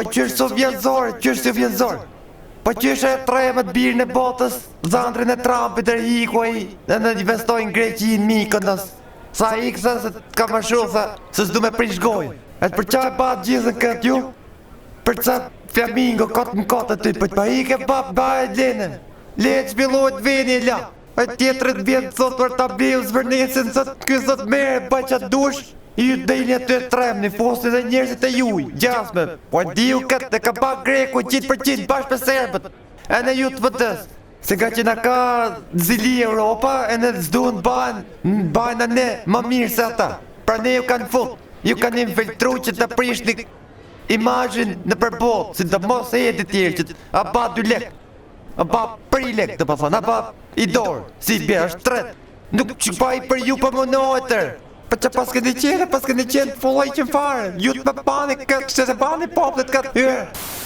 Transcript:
Po qysh së vjenzor? Po qysh e tre më të birë në botës, zandrin e Trumpit e hikuaj, dhe në investojnë Greqi në Mykonos. Sa iksa se ka më shumë, se s'du me prish gojë. E të për qa e batë gjithën këtë ju? Për ca flamingo kotë më kotë aty, për të pa ike bap baje lenën. Le që bilojt veni e la. E tjetërët vjenë sot për ta biu zvërnesin, sot kësot mere bëj qatë dush. I ju dejnë aty e trem në fosin dhe njerëzit e juj, gjasme. Po e diu këtë e ka bak greku 100% bashkë për serbët. E në ju të vëtës. Se ka që na ka zili Europa, e në zduhen bajnë ne më mirë se ata. Pra ne ju kanë fut, ju kanë infiltru që të prish një imazhin në përbot, si të mos e jeti tjerë që a ba 2 lek, a ba 3 lek të pa thonë, a ba i dorë, si bje është tret. Nuk që pa i për ju për më nëjtër. Për që pas këni qenë fulloj që më fare. Ju të me bani këtë, që se bani poplet këtë.